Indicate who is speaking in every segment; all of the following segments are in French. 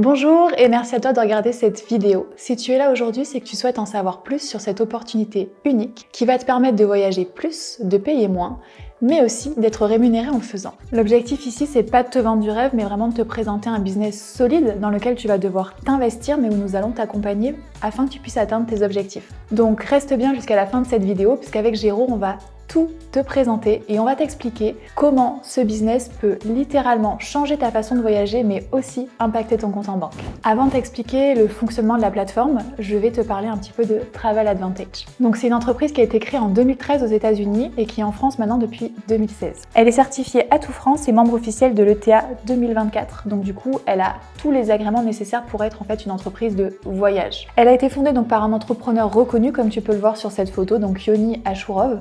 Speaker 1: Bonjour et merci à toi de regarder cette vidéo. Si tu es là aujourd'hui, c'est que tu souhaites en savoir plus sur cette opportunité unique qui va te permettre de voyager plus, de payer moins, mais aussi d'être rémunéré en le faisant. L'objectif ici, c'est pas de te vendre du rêve, mais vraiment de te présenter un business solide dans lequel tu vas devoir t'investir, mais où nous allons t'accompagner afin que tu puisses atteindre tes objectifs. Donc reste bien jusqu'à la fin de cette vidéo, puisqu'avec Géraud, on va tout te présenter et on va t'expliquer comment ce business peut littéralement changer ta façon de voyager mais aussi impacter ton compte en banque. Avant de t'expliquer le fonctionnement de la plateforme, je vais te parler un petit peu de Travel Advantage. Donc c'est une entreprise qui a été créée en 2013 aux États-Unis et qui est en France maintenant depuis 2016. Elle est certifiée Atout France et membre officiel de l'ETA 2024. Donc du coup, elle a tous les agréments nécessaires pour être en fait une entreprise de voyage. Elle a été fondée donc par un entrepreneur reconnu comme tu peux le voir sur cette photo, donc Yoni Ashurov.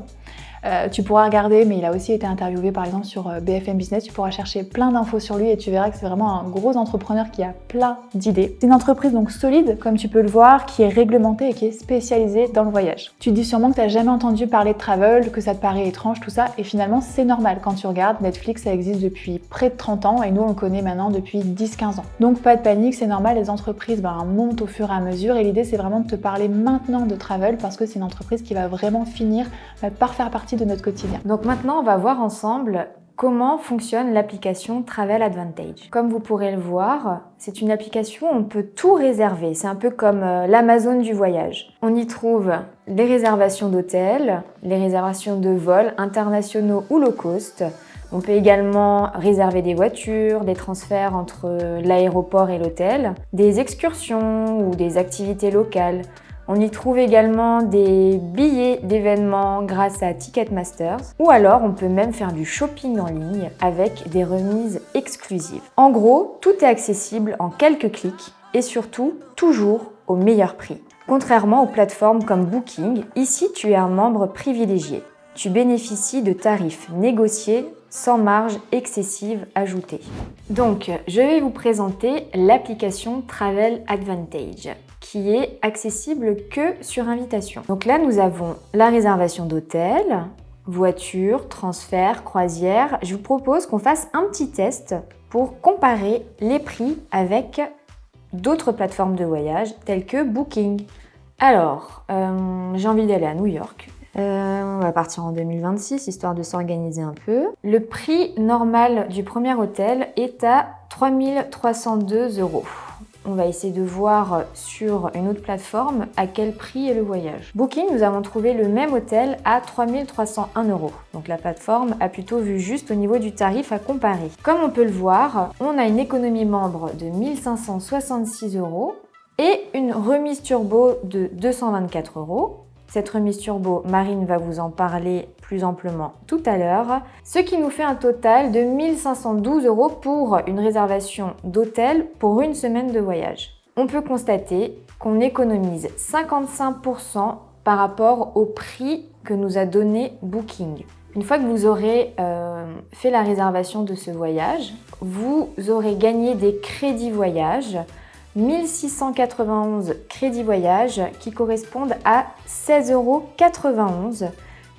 Speaker 1: Tu pourras regarder, mais il a aussi été interviewé par exemple sur BFM Business, tu pourras chercher plein d'infos sur lui et tu verras que c'est vraiment un gros entrepreneur qui a plein d'idées. C'est une entreprise donc solide, comme tu peux le voir, qui est réglementée et qui est spécialisée dans le voyage. Tu te dis sûrement que tu n'as jamais entendu parler de travel, que ça te paraît étrange, tout ça, et finalement c'est normal quand tu regardes. Netflix, ça existe depuis près de 30 ans et nous on le connaît maintenant depuis 10-15 ans. Donc pas de panique, c'est normal, les entreprises montent au fur et à mesure et l'idée c'est vraiment de te parler maintenant de travel parce que c'est une entreprise qui va vraiment finir par faire partie de notre quotidien.
Speaker 2: Donc maintenant, on va voir ensemble comment fonctionne l'application Travel Advantage. Comme vous pourrez le voir, c'est une application où on peut tout réserver. C'est un peu comme l'Amazon du voyage. On y trouve les réservations d'hôtels, les réservations de vols internationaux ou low cost. On peut également réserver des voitures, des transferts entre l'aéroport et l'hôtel, des excursions ou des activités locales. On y trouve également des billets d'événements grâce à Ticketmaster ou alors on peut même faire du shopping en ligne avec des remises exclusives. En gros, tout est accessible en quelques clics et surtout toujours au meilleur prix. Contrairement aux plateformes comme Booking, ici tu es un membre privilégié. Tu bénéficies de tarifs négociés sans marge excessive ajoutée. Donc, je vais vous présenter l'application Travel Advantage qui est accessible que sur invitation. Donc là, nous avons la réservation d'hôtel, voiture, transfert, croisière. Je vous propose qu'on fasse un petit test pour comparer les prix avec d'autres plateformes de voyage telles que Booking. Alors, j'ai envie d'aller à New York. On va partir en 2026, histoire de s'organiser un peu. Le prix normal du premier hôtel est à 3 302 €. On va essayer de voir sur une autre plateforme à quel prix est le voyage. Booking, nous avons trouvé le même hôtel à 3 301 €. Donc la plateforme a plutôt vu juste au niveau du tarif à comparer. Comme on peut le voir, on a une économie membre de 1 566 € et une remise turbo de 224 €. Cette remise turbo, Marine va vous en parler plus amplement tout à l'heure, ce qui nous fait un total de 1 512 € pour une réservation d'hôtel pour une semaine de voyage. On peut constater qu'on économise 55% par rapport au prix que nous a donné Booking. Une fois que vous aurez fait la réservation de ce voyage, vous aurez gagné des crédits voyage, 1691 crédits voyage qui correspondent à 16,91 €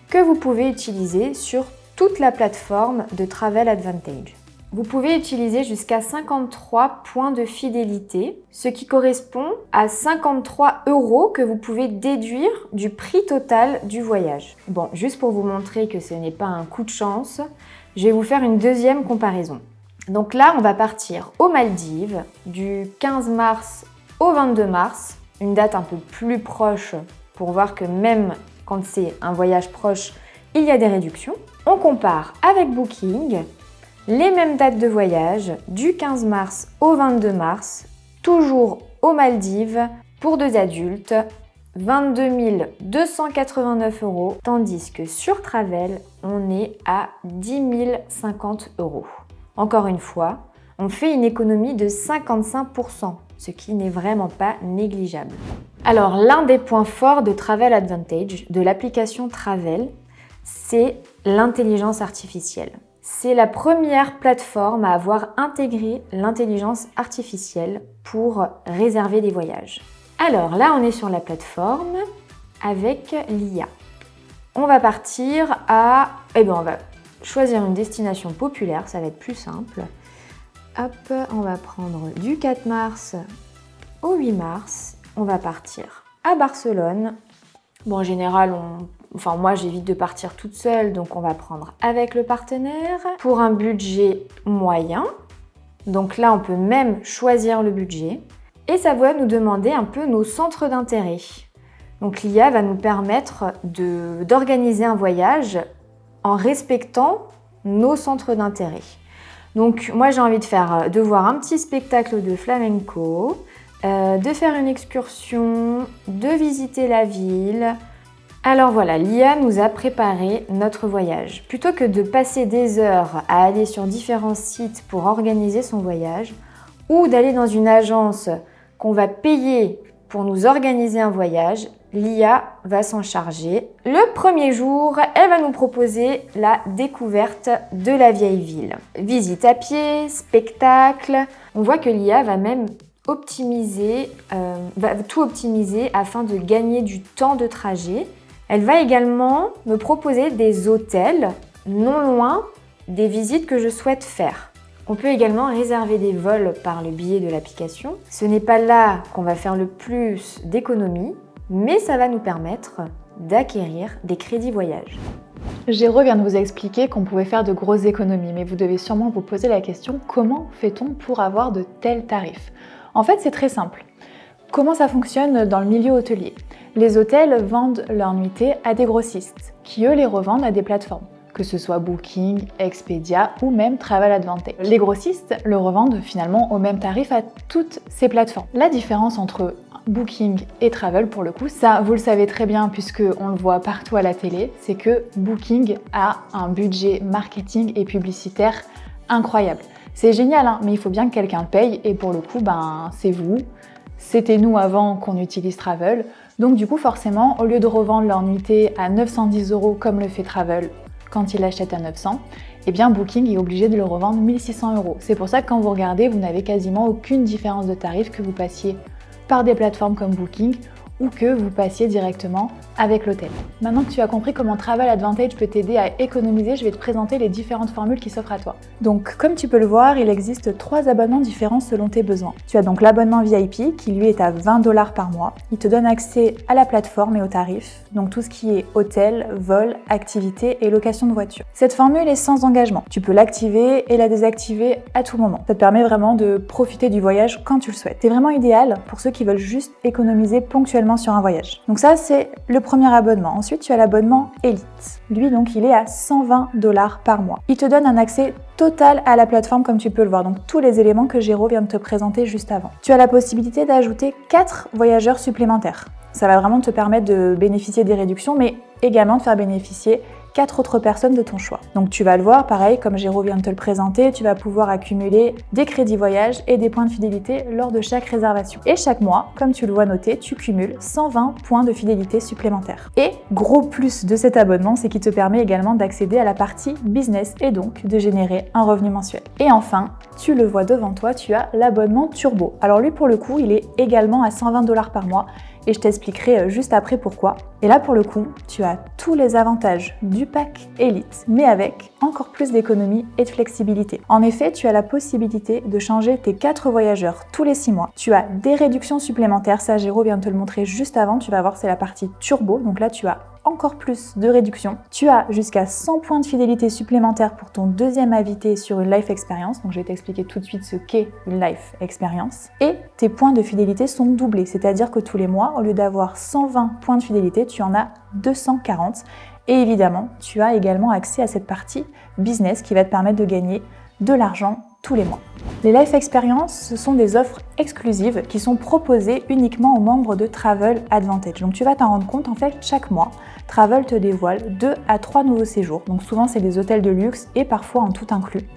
Speaker 2: que vous pouvez utiliser sur toute la plateforme de Travel Advantage. Vous pouvez utiliser jusqu'à 53 points de fidélité, ce qui correspond à 53 € que vous pouvez déduire du prix total du voyage. Bon, juste pour vous montrer que ce n'est pas un coup de chance, je vais vous faire une deuxième comparaison. Donc là, on va partir aux Maldives du 15 mars au 22 mars, une date un peu plus proche pour voir que même quand c'est un voyage proche, il y a des réductions. On compare avec Booking, les mêmes dates de voyage du 15 mars au 22 mars, toujours aux Maldives pour 2 adultes, 22 289 €, tandis que sur Travel, on est à 10 050 €. Encore une fois, on fait une économie de 55%, ce qui n'est vraiment pas négligeable. Alors, l'un des points forts de Travel Advantage, de l'application Travel, c'est l'intelligence artificielle. C'est la première plateforme à avoir intégré l'intelligence artificielle pour réserver des voyages. Alors là, on est sur la plateforme avec l'IA. On va partir à... on va choisir une destination populaire, ça va être plus simple. Hop, on va prendre du 4 mars au 8 mars. On va partir à Barcelone. Bon, en général, moi j'évite de partir toute seule, donc on va prendre avec le partenaire pour un budget moyen. Donc là, on peut même choisir le budget. Et ça va nous demander un peu nos centres d'intérêt. Donc l'IA va nous permettre d'organiser un voyage en respectant nos centres d'intérêt. Donc moi j'ai envie de voir un petit spectacle de flamenco, de faire une excursion, de visiter la ville. Alors voilà, l'IA nous a préparé notre voyage. Plutôt que de passer des heures à aller sur différents sites pour organiser son voyage, ou d'aller dans une agence qu'on va payer pour nous organiser un voyage, l'IA va s'en charger. Le premier jour, elle va nous proposer la découverte de la vieille ville. Visite à pied, spectacle. On voit que l'IA va même va tout optimiser afin de gagner du temps de trajet. Elle va également me proposer des hôtels non loin des visites que je souhaite faire. On peut également réserver des vols par le biais de l'application. Ce n'est pas là qu'on va faire le plus d'économies, mais ça va nous permettre d'acquérir des crédits voyage.
Speaker 1: Géraud vient de vous expliquer qu'on pouvait faire de grosses économies, mais vous devez sûrement vous poser la question, comment fait-on pour avoir de tels tarifs? En fait, c'est très simple. Comment ça fonctionne dans le milieu hôtelier? Les hôtels vendent leurs nuitées à des grossistes, qui eux les revendent à des plateformes, que ce soit Booking, Expedia ou même Travel Advantage. Les grossistes le revendent finalement au même tarif à toutes ces plateformes. La différence entre Booking et Travel, pour le coup, ça vous le savez très bien puisque on le voit partout à la télé, c'est que Booking a un budget marketing et publicitaire incroyable. C'est génial, hein, mais il faut bien que quelqu'un paye et pour le coup, c'est vous. C'était nous avant qu'on utilise Travel. Donc du coup, forcément, au lieu de revendre leur nuitée à 910 € comme le fait Travel quand il l'achète à 900, eh bien Booking est obligé de le revendre 1600 €. C'est pour ça que quand vous regardez, vous n'avez quasiment aucune différence de tarif que vous passiez par des plateformes comme Booking ou que vous passiez directement avec l'hôtel. Maintenant que tu as compris comment Travel Advantage peut t'aider à économiser, je vais te présenter les différentes formules qui s'offrent à toi. Donc comme tu peux le voir, il existe 3 abonnements différents selon tes besoins. Tu as donc l'abonnement VIP qui lui est à 20 $ par mois. Il te donne accès à la plateforme et aux tarifs, donc tout ce qui est hôtel, vol, activités et location de voiture. Cette formule est sans engagement. Tu peux l'activer et la désactiver à tout moment. Ça te permet vraiment de profiter du voyage quand tu le souhaites. C'est vraiment idéal pour ceux qui veulent juste économiser ponctuellement sur un voyage. Donc ça, c'est le premier abonnement. Ensuite, tu as l'abonnement Elite. Lui, donc, il est à 120 $ par mois. Il te donne un accès total à la plateforme comme tu peux le voir. Donc, tous les éléments que Géraud vient de te présenter juste avant. Tu as la possibilité d'ajouter 4 voyageurs supplémentaires. Ça va vraiment te permettre de bénéficier des réductions, mais également de faire bénéficier 4 autres personnes de ton choix. Donc tu vas le voir, pareil, comme Géraud vient de te le présenter, tu vas pouvoir accumuler des crédits voyage et des points de fidélité lors de chaque réservation. Et chaque mois, comme tu le vois noté, tu cumules 120 points de fidélité supplémentaires. Et gros plus de cet abonnement, c'est qu'il te permet également d'accéder à la partie business et donc de générer un revenu mensuel. Et enfin, tu le vois devant toi, tu as l'abonnement Turbo. Alors lui, pour le coup, il est également à 120 $ par mois. Et je t'expliquerai juste après pourquoi. Et là, pour le coup, tu as tous les avantages du pack Elite, mais avec encore plus d'économie et de flexibilité. En effet, tu as la possibilité de changer tes 4 voyageurs tous les 6 mois. Tu as des réductions supplémentaires, ça Géraud vient de te le montrer juste avant, tu vas voir, c'est la partie turbo. Donc là, tu as encore plus de réductions. Tu as jusqu'à 100 points de fidélité supplémentaires pour ton deuxième invité sur une life experience. Donc je vais t'expliquer tout de suite ce qu'est une life experience. Et tes points de fidélité sont doublés, c'est-à-dire que tous les mois, au lieu d'avoir 120 points de fidélité, tu en as 240. Et évidemment, tu as également accès à cette partie business qui va te permettre de gagner de l'argent tous les mois. Les Life Experience, ce sont des offres exclusives qui sont proposées uniquement aux membres de Travel Advantage. Donc tu vas t'en rendre compte, en fait, chaque mois, Travel te dévoile 2 à 3 nouveaux séjours. Donc souvent, c'est des hôtels de luxe et parfois en tout inclus.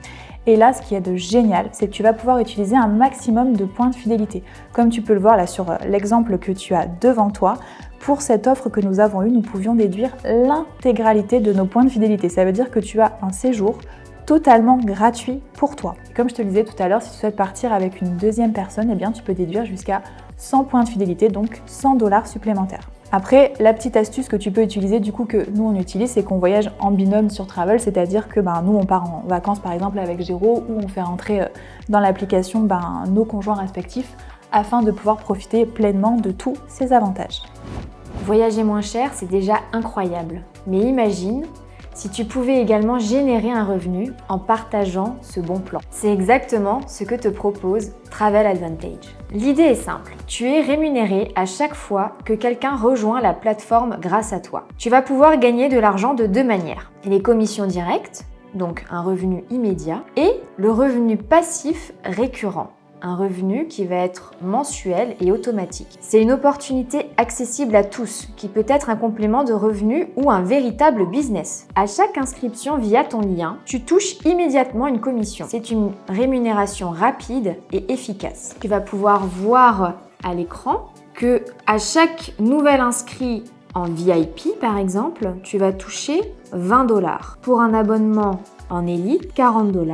Speaker 1: Et là, ce qui est de génial, c'est que tu vas pouvoir utiliser un maximum de points de fidélité. Comme tu peux le voir là sur l'exemple que tu as devant toi, pour cette offre que nous avons eue, nous pouvions déduire l'intégralité de nos points de fidélité. Ça veut dire que tu as un séjour totalement gratuit pour toi. Comme je te le disais tout à l'heure, si tu souhaites partir avec une deuxième personne, eh bien tu peux déduire jusqu'à 100 points de fidélité, donc 100 $ supplémentaires. Après, la petite astuce que tu peux utiliser, du coup que nous on utilise, c'est qu'on voyage en binôme sur Travel, c'est-à-dire que nous on part en vacances par exemple avec Géraud ou on fait rentrer dans l'application nos conjoints respectifs afin de pouvoir profiter pleinement de tous ces avantages.
Speaker 2: Voyager moins cher, c'est déjà incroyable. Mais imagine si tu pouvais également générer un revenu en partageant ce bon plan. C'est exactement ce que te propose Travel Advantage. L'idée est simple, tu es rémunéré à chaque fois que quelqu'un rejoint la plateforme grâce à toi. Tu vas pouvoir gagner de l'argent de deux manières. Les commissions directes, donc un revenu immédiat, et le revenu passif récurrent. Un revenu qui va être mensuel et automatique. C'est une opportunité accessible à tous, qui peut être un complément de revenu ou un véritable business. À chaque inscription via ton lien, tu touches immédiatement une commission. C'est une rémunération rapide et efficace. Tu vas pouvoir voir à l'écran que à chaque nouvel inscrit en VIP, par exemple, tu vas toucher 20 $. Pour un abonnement en élite, 40 $.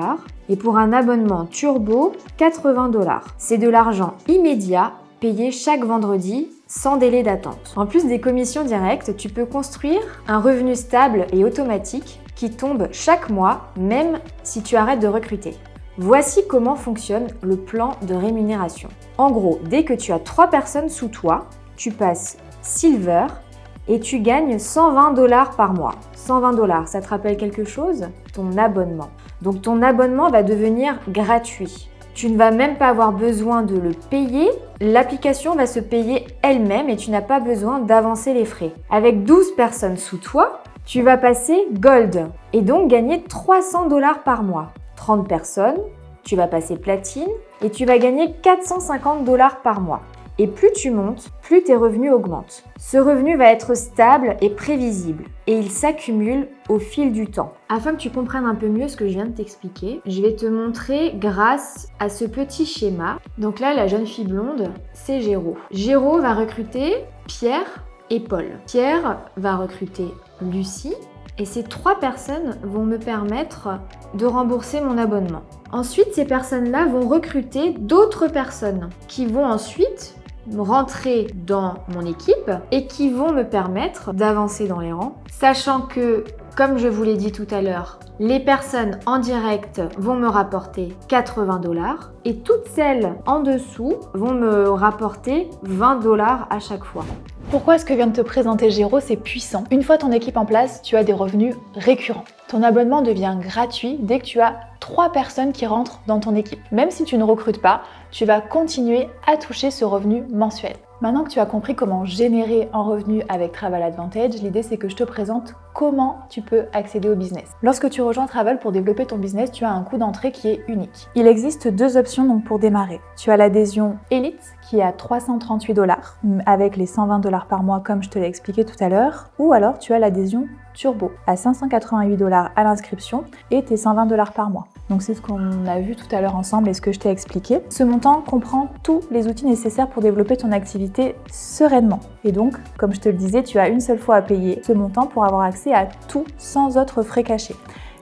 Speaker 2: Et pour un abonnement turbo, 80 $. C'est de l'argent immédiat payé chaque vendredi sans délai d'attente. En plus des commissions directes, tu peux construire un revenu stable et automatique qui tombe chaque mois, même si tu arrêtes de recruter. Voici comment fonctionne le plan de rémunération. En gros, dès que tu as 3 personnes sous toi, tu passes Silver et tu gagnes 120 $ par mois. 120 $, ça te rappelle quelque chose? Ton abonnement. Donc ton abonnement va devenir gratuit. Tu ne vas même pas avoir besoin de le payer. L'application va se payer elle-même et tu n'as pas besoin d'avancer les frais. Avec 12 personnes sous toi, tu vas passer Gold et donc gagner 300 $ par mois. 30 personnes, tu vas passer Platine et tu vas gagner 450 $ par mois. Et plus tu montes, plus tes revenus augmentent. Ce revenu va être stable et prévisible et il s'accumule au fil du temps. Afin que tu comprennes un peu mieux ce que je viens de t'expliquer, je vais te montrer grâce à ce petit schéma. Donc là, la jeune fille blonde, c'est Géraud. Géraud va recruter Pierre et Paul. Pierre va recruter Lucie et ces 3 personnes vont me permettre de rembourser mon abonnement. Ensuite, ces personnes-là vont recruter d'autres personnes qui vont ensuite rentrer dans mon équipe et qui vont me permettre d'avancer dans les rangs, sachant que, comme je vous l'ai dit tout à l'heure, les personnes en direct vont me rapporter 80 $ et toutes celles en dessous vont me rapporter 20 $ à chaque fois.
Speaker 1: Pourquoi ce que vient de te présenter Géraud, c'est puissant. Une fois ton équipe en place, tu as des revenus récurrents. Ton abonnement devient gratuit dès que tu as 3 personnes qui rentrent dans ton équipe. Même si tu ne recrutes pas, tu vas continuer à toucher ce revenu mensuel. Maintenant que tu as compris comment générer un revenu avec Travel Advantage, l'idée c'est que je te présente comment tu peux accéder au business. Lorsque tu rejoins Travel pour développer ton business, tu as un coût d'entrée qui est unique. Il existe 2 options donc pour démarrer. Tu as l'adhésion Elite qui est à 338 $ avec les 120 $ par mois comme je te l'ai expliqué tout à l'heure, ou alors tu as l'adhésion Turbo à 588 $ à l'inscription et tes 120 $ par mois. Donc c'est ce qu'on a vu tout à l'heure ensemble et ce que je t'ai expliqué. Ce montant comprend tous les outils nécessaires pour développer ton activité sereinement. Et donc, comme je te le disais, tu as une seule fois à payer ce montant pour avoir accès à tout sans autres frais cachés.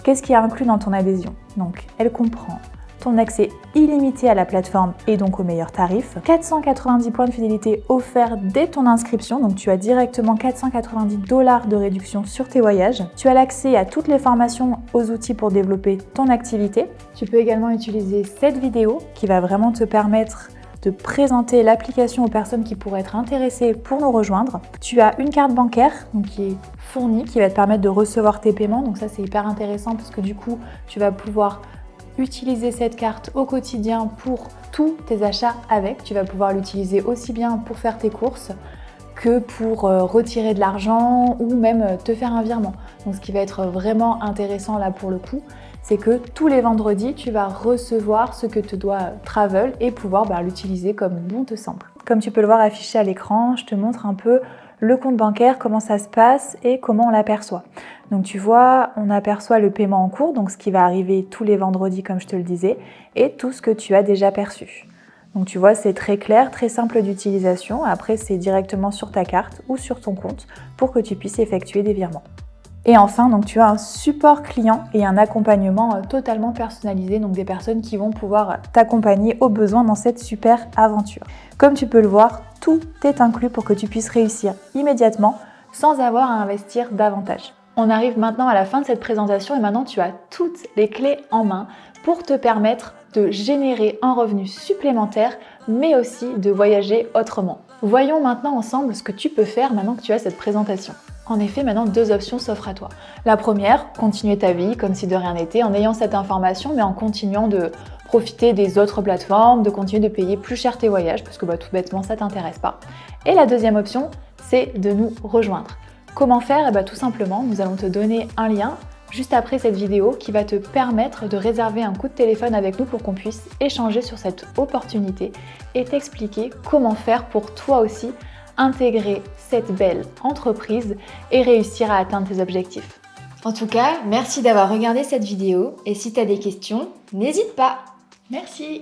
Speaker 1: Qu'est-ce qui est inclus dans ton adhésion? Donc, elle comprend ton accès illimité à la plateforme et donc aux meilleurs tarifs, 490 points de fidélité offerts dès ton inscription, donc tu as directement 490 $ de réduction sur tes voyages. Tu as l'accès à toutes les formations aux outils pour développer ton activité. Tu peux également utiliser cette vidéo qui va vraiment te permettre de présenter l'application aux personnes qui pourraient être intéressées pour nous rejoindre. Tu as une carte bancaire donc, qui est fournie, qui va te permettre de recevoir tes paiements, donc ça c'est hyper intéressant parce que du coup tu vas pouvoir utiliser cette carte au quotidien pour tous tes achats avec. Tu vas pouvoir l'utiliser aussi bien pour faire tes courses que pour retirer de l'argent ou même te faire un virement. Donc ce qui va être vraiment intéressant là pour le coup, c'est que tous les vendredis, tu vas recevoir ce que te doit Travel et pouvoir l'utiliser comme bon te semble. Comme tu peux le voir affiché à l'écran, je te montre un peu le compte bancaire, comment ça se passe et comment on l'aperçoit. Donc tu vois, on aperçoit le paiement en cours, donc ce qui va arriver tous les vendredis comme je te le disais, et tout ce que tu as déjà perçu. Donc tu vois, c'est très clair, très simple d'utilisation. Après, c'est directement sur ta carte ou sur ton compte pour que tu puisses effectuer des virements. Et enfin, donc tu as un support client et un accompagnement totalement personnalisé, donc des personnes qui vont pouvoir t'accompagner au besoin dans cette super aventure. Comme tu peux le voir, tout est inclus pour que tu puisses réussir immédiatement sans avoir à investir davantage. On arrive maintenant à la fin de cette présentation et maintenant tu as toutes les clés en main pour te permettre de générer un revenu supplémentaire mais aussi de voyager autrement. Voyons maintenant ensemble ce que tu peux faire maintenant que tu as cette présentation. En effet, maintenant 2 options s'offrent à toi. La première, continuer ta vie comme si de rien n'était en ayant cette information mais en continuant de profiter des autres plateformes, de continuer de payer plus cher tes voyages parce que tout bêtement ça t'intéresse pas. Et la deuxième option, c'est de nous rejoindre. Comment faire? Tout simplement, nous allons te donner un lien juste après cette vidéo qui va te permettre de réserver un coup de téléphone avec nous pour qu'on puisse échanger sur cette opportunité et t'expliquer comment faire pour toi aussi intégrer cette belle entreprise et réussir à atteindre tes objectifs.
Speaker 2: En tout cas, merci d'avoir regardé cette vidéo et si tu as des questions, n'hésite pas.
Speaker 1: Merci.